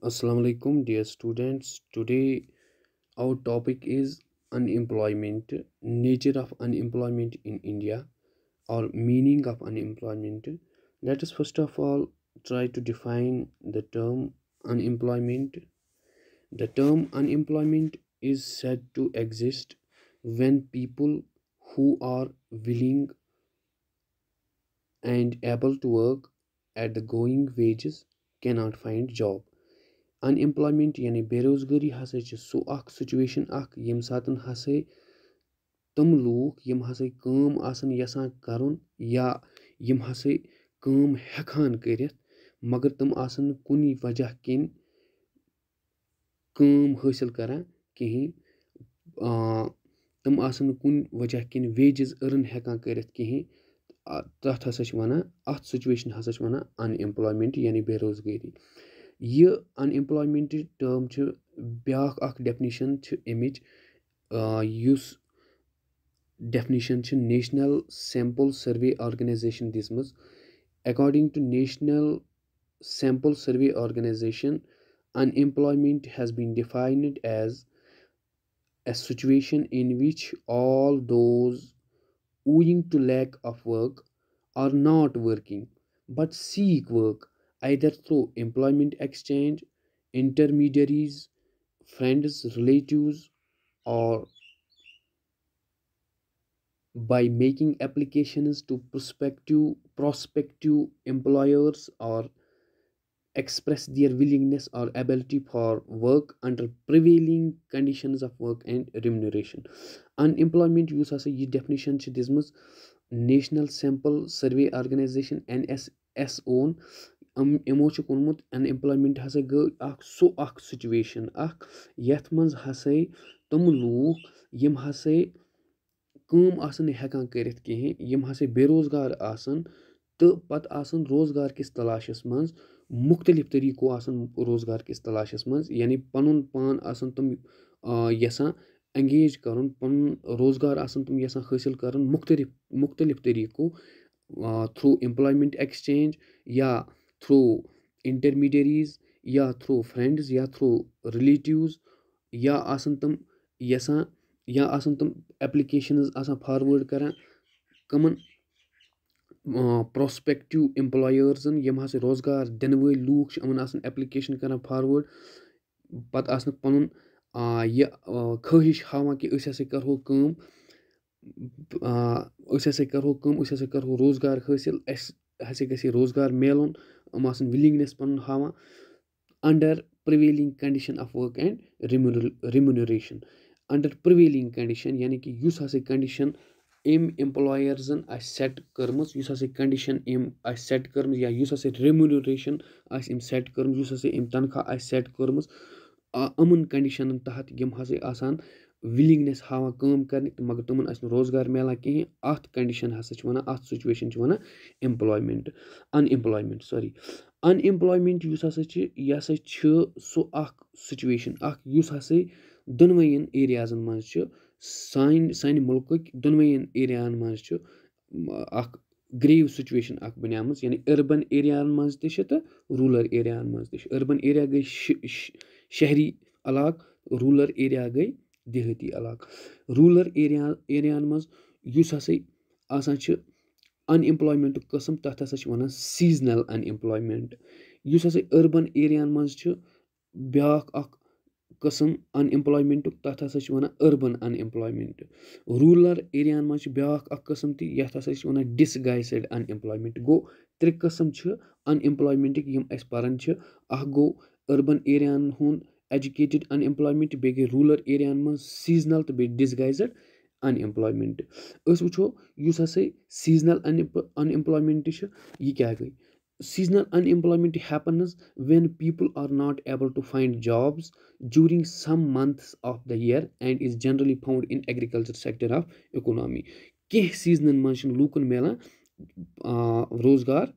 Assalamu alaikum, dear students. Today, our topic is unemployment, nature of unemployment in India, or meaning of unemployment. Let us first of all try to define the term unemployment. The term unemployment is said to exist when people who are willing and able to work at the going wages cannot find job. Unemployment यानी बेरोजगारी हसा so situation यम सातन हसा तम लूख यम हसा काम आसन यसान करन या यम हसा काम हेकान करित मगर तम आसन कुनी वजह किन काम हासिल करान कहीं तम आसन कुन वजह किन वेजेस अर्न हेकान करित कहीं तथ हसा वनान अत सिचुएशन हसा वनान अनएम्प्लॉयमेंट यानी बेरोजगारी यह अनएम्प्लॉयमेंट टर्म ब्याख डेफिनेशन अमिच युस definition National Sample Survey Organisation दिसमज according to National Sample Survey Organisation unemployment has been defined as a situation in which all those owing to lack of work are not working but seek work either through employment exchange, intermediaries, friends, relatives, or by making applications to prospective employers or express their willingness or ability for work under prevailing conditions of work and remuneration. Unemployment use hasa ye definition ch dismus National Sample Survey Organization NSS own यमो कोनमुत unemployment हसा गई so situation यथ मज हसा तम लूख यम हसा काम आसन हेकान करित कहीं यम हसा बेरोजगार आसन तो पत आसन रोजगार किस तलाशस मज मुख्तलिफ तरीको आसन रोजगार किस तलाशस मज यानी पनुन पान आसन तुम यसान एंगेज करन पनुन रोजगार आसन तुम यसान हासिल करन मुख्तलिफ तरीको थ्रू एम्प्लॉयमेंट एक्सचेंज या थ्रू इंटरमीडियरीज या थ्रू फ्रेंड्स या थ्रू रिलेटिव्स या आसन तुम यसान या आसन तुम एप्लीकेशंस आसान फॉरवर्ड करान कमन प्रोस्पेक्टिव एम्प्लॉयर्सन यम हसा रोजगार दिन वल लूख यमन आसन एप्लीकेशन करान फॉरवर्ड पत आसन पनुन यह ख्वाहिश हावान कि अस हसा करहो काम अस हसा करहो रोजगार हासिल अस हसा गछि रोजगार मेलुन हम आसन विलिंगनेस पनुन हावान under prevailing condition of work and remuneration under prevailing condition यानी कि युस हसा कंडीशन एम एम्प्लॉयर्सन सेट कर्मस युस हसा कंडीशन एम सेट कर्मस या युस हसा रिम्यूनरेशन एम सेट कर्मस युस हसा एम तनख्वाह सेट कर्मस अमन कंडीशन तहत यम हसा आसान विलिंगनेस हावान काम करने मगर तुमन रोजगार मिलान कहीं अत कंडीशन हसा वनान अत सिचुएशन वनान एम्प्लॉयमेंट अनएम्प्लॉयमेंट सॉरी अनएम्प्लॉयमेंट युस हसा यह हसा सो सिचुएशन युस हसा दोनवयन एरियाजन मज सानि मुल्क दोनवयन एरियान मज ग्रेव सिचुएशन बनियाम यानी अर्बन एरियान मज तो रूरल एरियान मज अर्बन एरिया गई शहरी इलाक रूरल एरिया गई देहाती इलाक रूरल एरियान मज युस हसा आसान अनएम्प्लॉयमेंट कस्म तथ हसा वनान सीजनल अनएम्प्लॉयमेंट युस हसा अर्बन एरियान मज ब्याख कस्म अनएम्प्लॉयमेंट तथ हसा वनान अर्बन अनएम्प्लॉयमेंट रूरल एरियान मज ब्याख कस्म ती यथ हसा वनान डिसगाइज्ड अनएम्प्लॉयमेंट गो त्रे कस्म अनएम्प्लॉयमेंट यम अस परन गो अर्बन एरियान हुन एजुकेटेड अनएम्प्लॉयमेंट बे गई रूरल एरियान मज सीजनल तो बे डिसगाइज्ड अनएम्प्लॉयमेंट वो युस हसा सीजनल अनएम्प्लॉयमेंट यह क्या गई seasonal unemployment happens when people are not able to find jobs during some months of the year and is generally found in agriculture sector of economy कह सीजनन मज लूकन मिलान रोजगार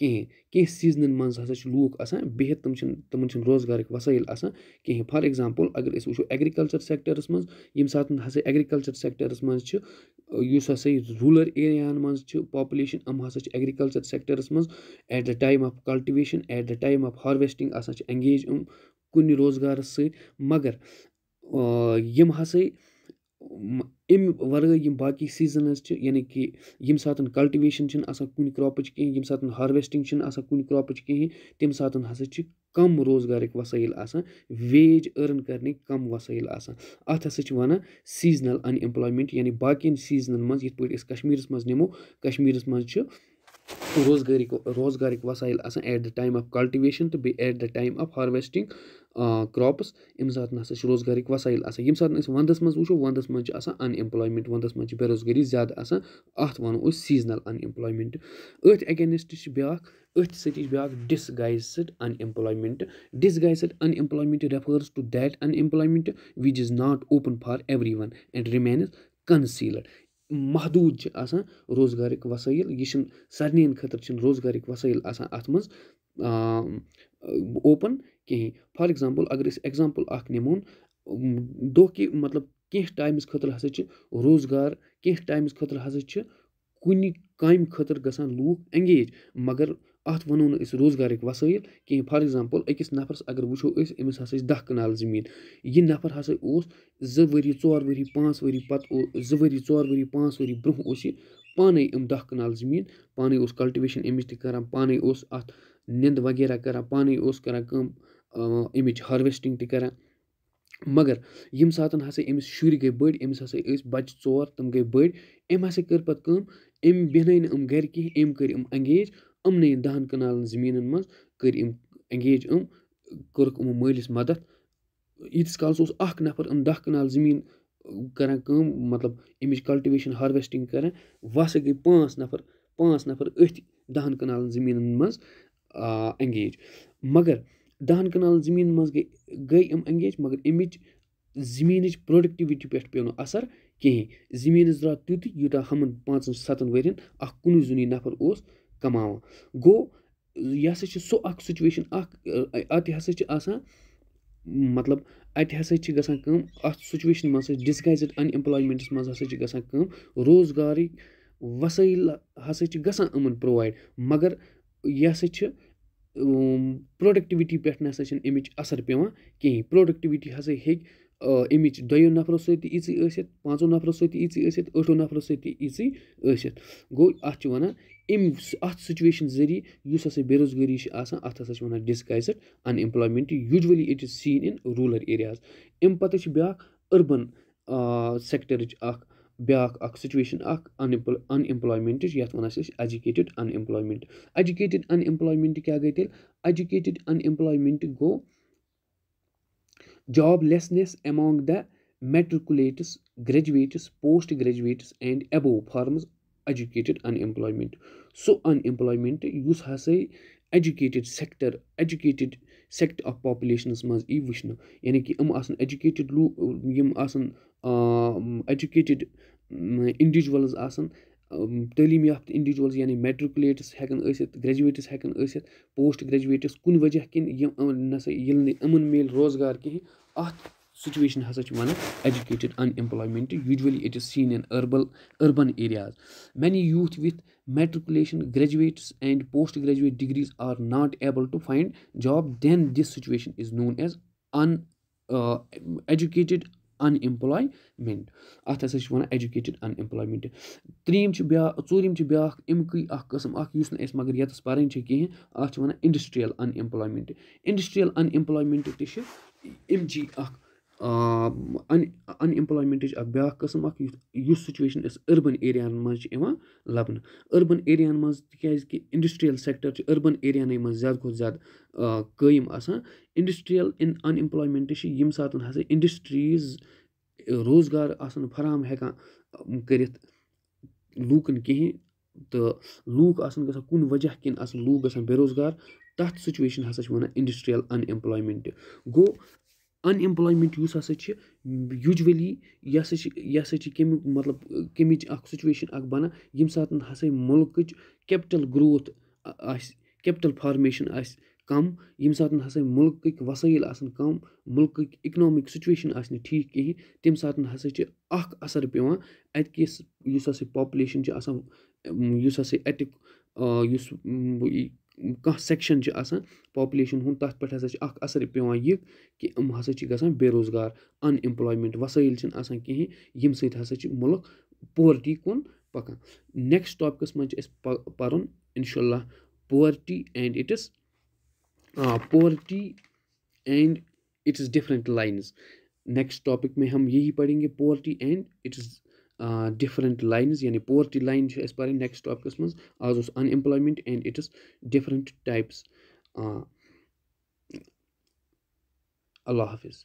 कह सीजनन मज हसा लूक आसान बिहित तमन रोजगार वसाइल आसान कहीं फॉर एग्जांपल अगर वो एग्रीकल्चर सेक्टरस मज यम सात हसा एग्रीकल्चर सेक्टरस मज یُس ہسا یہِ روٗلَر ایریاہَن منٛز چھِ پاپُلیشَن یِم ہسا چھِ ایٚگرِکَلچَر سیٚکٹَرَس منٛز at the time of cultivation at the time of harvesting آسان چھِ ایٚنگیج کُنہِ روزگارَس سۭتۍ مگر یِم ہسا اَمہِ وَرٲے یِم باقٕے سیٖزنٕز چھِ یعنی کہِ ییٚمہِ ساتہٕ کَلٹِویشَن چھِنہٕ آسان کُنہِ کرٛاپٕچ کِہیٖنۍ ییٚمہِ ساتہٕ ہارویسٹِنٛگ چھِنہٕ آسان کُنہِ کرٛاپٕچ کِہیٖنۍ تَمہِ ساتہٕ ہسا چھِ کَم روزگارٕکۍ وسٲیِل آسان ویج أرٕن کَرنٕکۍ کَم وسٲیِل آسان اَتھ ہسا چھِ وَنان سیٖزنَل اَن ایٚمپلایمیٚنٛٹ یعنی باقیَن سیٖزنَن منٛز یِتھ پٲٹھۍ أسۍ کَشمیٖرَس منٛز نِمو کَشمیٖرَس منٛز چھِ روزگارٕکۍ وسٲیِل آسان at the time of cultivation تہٕ بیٚیہِ at the time of harvesting crops اَمہِ ساتہٕ ہسا چھِ روزگارٕکۍ وسٲیِل آسان ییٚمہِ ساتہٕ أسۍ وَنٛدَس منٛز وٕچھو وَنٛدَس منٛز چھِ آسان اَن ایٚمپلایمیٚنٛٹ وَنٛدَس منٛز چھِ بے روزگٲری زیادٕ آسان اَتھ وَنو أسۍ سیٖزنَل اَن ایٚمپلایمیٚنٛٹ أتھۍ اگینسٹ چھِ بیٛاکھ أتھۍ سۭتی چھِ بیٛاکھ disguised unemployment disguised unemployment refers to that unemployment which is not open for everyone and remains concealed محدوٗد چھِ آسان روزگارٕکۍ وسٲیِل یہِ چھِنہٕ سارنٕیَن خٲطرٕ چھِنہٕ روزگارٕکۍ وسٲیِل آسان اَتھ منٛز اوپن کِہیٖنۍ فار ایٚگزامپٕل اگر أسۍ ایٚگزامپٕل اَکھ نِمون دۄہ کہِ مطلب کینٛہہ ٹایمَس خٲطرٕ ہسا چھِ روزگار کینٛہہ ٹایمَس خٲطرٕ ہسا چھِ کُنہِ کامہِ خٲطرٕ گژھان لوٗکھ ایٚنگیج مگر اَتھ وَنو نہٕ أسۍ روزگارٕکۍ وسٲیِل کینٛہہ فار ایٚگزامپٕل أکِس نفرَس اگر وٕچھو أسۍ أمِس ہسا چھِ 10 کنال زٔمیٖن یہِ نفر ہسا اوس 2 ؤری 4 ؤری 5 ؤری پَتہٕ 2 ؤری 4 ؤری 5 ؤری برونٛہہ اوس یہِ پانَے 10 کنال زٔمیٖن پانَے اوس کَلٹِویشَن اَمِچ تہِ کَران پانَے اوس اَتھ نِنٛد وغیرہ کَران پانَے اوس کَران کٲم اَمِچ ہارویسٹِنٛگ تہِ کَران مگر ییٚمہِ ساتہٕ ہسا أمِس شُرۍ گٔے بٔڑۍ أمِس ہسا ٲسۍ بَچہِ 4 تِم گٔے بٔڑۍ أمۍ ہسا کٔر پَتہٕ کٲم أمۍ بیٚہنٲے نہٕ یِم گَرِ کِہیٖنۍ أمۍ کٔرۍ یِم ایٚنگیج یِمنٕے 10 کنالَن زٔمیٖنَن منٛز کٔرۍ یِم ایٚنگیج کوٚرُکھ یِمو مٲلِس مدد ییٖتِس کالَس اوس اَکھ نفر 10 کنال زٔمیٖن کَران کٲم مطلب اَمِچ کَلٹِویشَن ہارویسٹِنٛگ کَران وۄنۍ ہسا گٔے 5 نفر أتھۍ 10 کنالَن زٔمیٖنَن منٛز ایٚنگیج مگر 10 کنالَن زٔمیٖنَن منٛز گٔے یِم ایٚنگیج مگر اَمِچ زٔمیٖنٕچ پرٛوڈَکٹِوِٹی پٮ۪ٹھ پیوٚو نہٕ اَثر کِہیٖنۍ زٔمیٖنَس درٛاو تیُتُے یوٗتاہ ہُمَن 5-7 ؤرۍیَن اَکھ کُنُے زوٚنُے نفر اوس کماوان گوٚو یہِ ہسا چھِ سُہ اَکھ سُچویشَن اَکھ اَتہِ ہسا چھِ آسان مطلب اَتہِ ہسا چھِ گژھان کٲم اَتھ سُچویشَن منٛز ہسا ڈِسگایزٕڈ اَن ایٚمپلایمیٚنٛٹَس منٛز ہسا چھِ گژھان کٲم روزگارٕکۍ وسٲیِل ہسا چھِ گژھان یِمَن پرٛووایِڈ مگر یہِ ہسا چھِ پرٛوڈَکٹِوِٹی پٮ۪ٹھ نہ سا چھِنہٕ اَمِچ اَثر پیٚوان کِہیٖنۍ پرٛوڈَکٹِوِٹی ہسا ہیٚکہِ اَمِچ 2 نفرو سۭتۍ تہِ ییٖژٕے ٲسِتھ 5 نفرو سۭتۍ تہِ ییٖژٕے ٲسِتھ 8 نفرو سۭتۍ تہِ ییٖژٕے ٲسِتھ گوٚو اَتھ چھِ وَنان اَتھ سُچویشَن ذٔریعہِ یُس ہسا بے روزگٲری چھِ آسان اَتھ ہسا چھِ وَنان disguised unemployment usually it is seen in rural areas اَمہِ پَتہٕ چھِ بیٛاکھ أربَن سیٚکٹَرٕچ بیٛاکھ سُچویشَن اَکھ اَن ایٚمپلایمیٚنٛٹٕچ یَتھ وَنان چھِ أسۍ educated unemployment educated unemployment کیٛاہ گٔے تیٚلہِ ایٚجوکیٹِڈ اَن ایٚمپلایمیٚنٛٹ گوٚو joblessness among the matriculates graduates post graduates and above forms educated unemployment سُہ اَن ایٚمپلایمیٚنٛٹ یُس ہسا ایٚجوکیٹِڈ سیٚکٹر آف پاپُلیشنَس منٛز یی وٕچھنہٕ یعنی کہِ یِم آسان ایٚجوکیٹِڈ لوٗکھ یِم آسان ایٚجوکیٹِڈ اِنڈِوِجوَلٕز آسان تعلیٖم یافتہٕ اِنڈِوِجوَلٕز یعنی میٹرِکولیٹٕس ہٮ۪کَن ٲسِتھ گریجویٹٕس ہٮ۪کَن ٲسِتھ پوسٹ گریجویٹٕس کُنہِ وجہ کِنۍ یِم نسا ییٚلہِ نہٕ یِمَن میلہِ روزگار کِہیٖنۍ اَتھ سُچویشَن ہسا چھِ وَنان educated unemployment usually it is seen in urban areas many youth with matriculation graduates and post graduate degrees are not able to find job then this situation is known as educated unemployment اَتھ ہسا چھِ وَنان educated اَن employment ژوٗرِم چھِ بیٛاکھ اَمکُے اَکھ قٕسٕم اَکھ یُس نہٕ اَسہِ مگر ییٚتَس پَرٕنۍ چھِ کِہیٖنۍ اَتھ چھِ وَنان اِنڈَسٹِرٛیَل اَن ایٚمپلایمیٚنٛٹ اِنڈَسٹِرٛیَل اَن ایٚمپلایمیٚنٛٹ تہِ چھِ اَمچی اَکھ اَن ایٚمپلایمیٚنٛٹٕچ اَکھ بیٛاکھ قٕسٕم اَکھ یُس سُچویشَن أسۍ أربَن ایریاہَن منٛز چھِ یِوان لَبنہٕ أربَن ایریاہَن منٛز تِکیٛازِکہِ اِنڈَسٹِرٛیَل سیٚکٹَر چھِ أربَن ایریاہَنٕے منٛز زیادٕ کھۄتہٕ زیادٕ قٲیِم آسان اِنڈَسٹِرٛیَل اَن ایٚمپلایمیٚنٛٹ چھِ ییٚمہِ ساتہٕ ہسا اِنڈَسٹرٛیٖز روزگار آسان فراہم ہٮ۪کان کٔرِتھ لوٗکَن کِہیٖنۍ تہٕ لوٗکھ آسان گژھان کُنہِ وجہ کِنۍ آسان لوٗکھ گژھان بے روزگار تَتھ سُچویشَن ہسا چھِ وَنان اِنڈَسٹِرٛیَل اَن ایٚمپلایمیٚنٛٹ گوٚو اَن ایٚمپلایمیٚنٛٹ یُس ہسا چھِ یوٗجؤلی یہِ ہسا چھِ کَمیُک مطلب کَمِچ اَکھ سُچویشَن اَکھ بَنان ییٚمہِ ساتہٕ ہسا مُلکٕچ کیپٹَل گرٛوتھ آسہِ کیپٹَل فارمیشَن آسہِ कम ییٚمہِ ساتہٕ ہَسا مُلکٕکۍ وسٲیِل آسَن کَم مُلکٕکۍ اِکنامِک سُچویشَن آسہِ نہٕ ٹھیٖک کِہیٖنۍ تمہِ ساتہٕ ہَسا چھِ اَکھ اَثر پیٚوان اَتہِ کِس یُس ہَسا پاپلیشَن چھِ آسان یُس ہَسا اَتیُک یُس کانٛہہ سٮ۪کشَن چھِ آسان پاپلیشَن ہُنٛد تَتھ پٮ۪ٹھ ہَسا چھِ اَکھ اَثر پیٚوان یہِ کہِ یِم ہَسا چھِ گژھان بے روزگار اَن اِمپلایمٮ۪نٛٹ وسٲیِل چھِنہٕ آسان کِہیٖنۍ ییٚمہِ سۭتۍ ہَسا چھِ مُلک پُوَرٹی کُن پَکان نیکٕسٹ ٹاپِکَس منٛز چھِ اَسہِ پَرُن اِنشاء اللہ poverty and its poverty and its different lines next topic में हम यही पढ़ेंगे poverty and its different lines यानी पोवर्टी लाइन چھِ اَسہِ پَرٕنۍ नेक्स्ट टॉपिकَس منٛز آز اوس unemployment and its different types اللہ حافظ